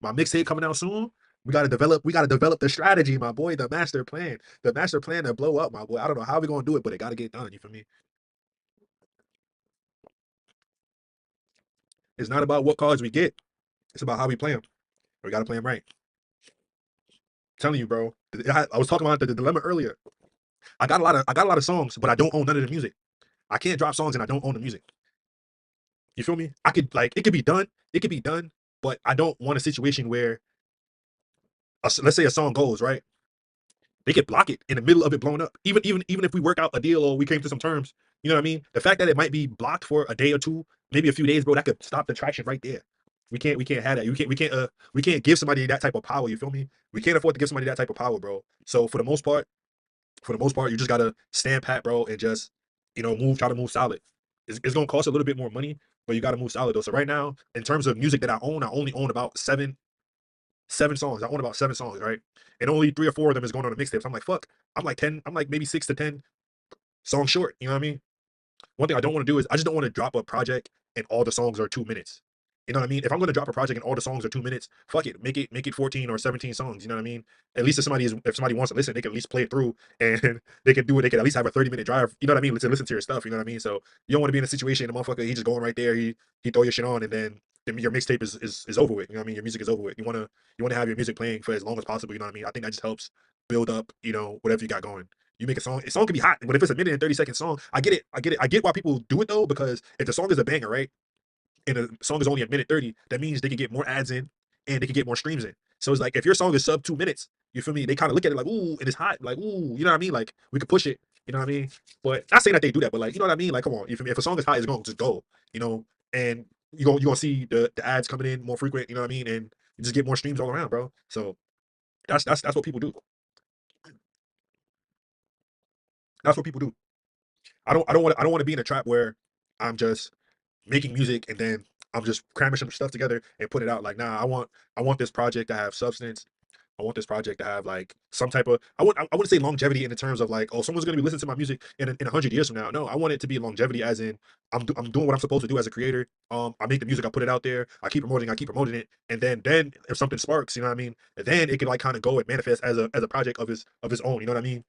My mixtape coming out soon. We gotta develop the strategy, my boy, the master plan. The master plan to blow up, my boy. I don't know how we gonna do it, but it gotta get done. You feel me? It's not about what cards we get. It's about how we play them. We gotta play them right. I'm telling you, bro. I was talking about the dilemma earlier. I got a lot of songs, but I don't own none of the music. I can't drop songs and I don't own the music. You feel me? I could like it could be done. It could be done, but I don't want a situation where let's say a song goes right. They could block it in the middle of it blowing up. Even if we work out a deal or we came to some terms, you know what I mean? The fact that it might be blocked for a day or two, maybe a few days, bro, that could stop the traction right there. We can't have that. We can't give somebody that type of power. You feel me? We can't afford to give somebody that type of power, bro. So for the most part, you just gotta stand pat, bro, and just try to move solid. It's gonna cost a little bit more money, but you gotta move solid though. So right now, in terms of music that I only own about seven songs. I own about 7 songs, right? And only 3 or 4 of them is going on the mixtapes. I'm like, fuck. I'm like 10. I'm like maybe 6 to 10 songs short. You know what I mean? One thing I don't want to do is I just don't want to drop a project and all the songs are 2 minutes. You know what I mean? If I'm going to drop a project and all the songs are 2 minutes, fuck it, make it 14 or 17 songs. You know what I mean? At least if somebody wants to listen, they can at least play it through and they can do it. They can at least have a 30-minute drive. You know what I mean? To listen to your stuff. You know what I mean? So you don't want to be in a situation, the motherfucker, he just going right there. He throw your shit on and then your mixtape is over with. You know what I mean? Your music is over with. You wanna have your music playing for as long as possible. You know what I mean? I think that just helps build up. Whatever you got going. You make a song can be hot, but if it's a minute and 30-second song, I get it. I get it. I get why people do it though, because if the song is a banger, right? And the song is only a minute 30, that means they can get more ads in and they can get more streams in. So it's like if your song is sub 2 minutes, you feel me? They kind of look at it like, ooh, and it's hot, like, ooh, you know what I mean? Like we could push it, you know what I mean? But not saying that they do that, but like, you know what I mean? Like, come on, you feel me? If a song is hot, it's gonna just go, and you're gonna see the ads coming in more frequent, you know what I mean? And you just get more streams all around, bro. So that's what people do. That's what people do. I don't want to be in a trap where I'm just making music and then I'm just cramming some stuff together and put it out. Like, nah, I want this project to have substance. I want this project to have like some type of I wouldn't say longevity in the terms of like, oh, someone's gonna be listening to my music in 100 years from now. No, I want it to be longevity as in I'm doing what I'm supposed to do as a creator. I make the music, I put it out there, I keep promoting it, and then if something sparks, you know what I mean, then it can like kind of go and manifest as a project of his own. You know what I mean?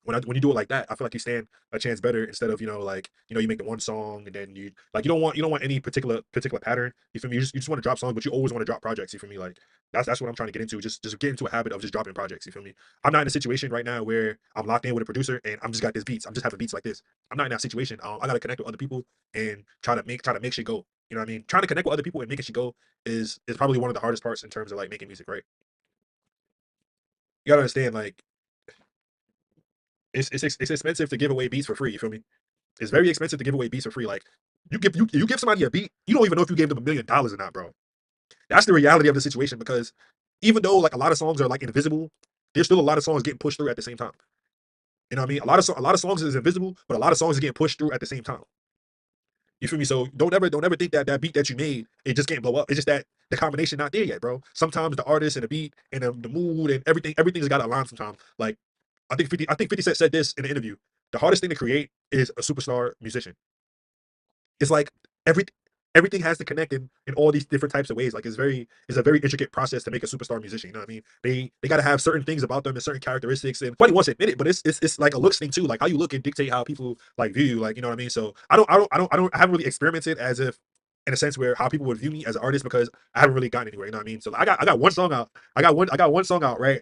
When you do it like that, I feel like you stand a chance better instead of like you make the one song and then you don't want any particular pattern. You feel me? You just want to drop songs, but you always want to drop projects. You feel me? Like that's what I'm trying to get into. Just get into a habit of just dropping projects. You feel me? I'm not in a situation right now where I'm locked in with a producer and I'm just got this beats. I'm just having beats like this. I'm not in that situation. I gotta connect with other people and try to make shit go. You know what I mean? Trying to connect with other people and making shit go is probably one of the hardest parts in terms of like making music. Right? You gotta understand like it's expensive to give away beats for free. You feel me? It's very expensive to give away beats for free. Like you give somebody a beat, you don't even know if you gave them $1 million or not, bro. That's the reality of the situation because even though like a lot of songs are like invisible, there's still a lot of songs getting pushed through at the same time. You know what I mean? A lot of songs is invisible, but a lot of songs are getting pushed through at the same time. You feel me? So don't ever think that that beat that you made it just can't blow up. It's just that the combination not there yet, bro. Sometimes the artist and the beat and the mood and everything's got to align. Sometimes, like I think 50 Cent said this in the interview. The hardest thing to create is a superstar musician. It's like every everything has to connect in all these different types of ways. Like it's a very intricate process to make a superstar musician. You know what I mean? They got to have certain things about them and certain characteristics. And nobody wants to admit it, but it's like a looks thing too. Like how you look and dictate how people like view you. Like you know what I mean? So I haven't really experimented as if in a sense where how people would view me as an artist because I haven't really gotten anywhere. You know what I mean? So I got one song out. I got one song out right.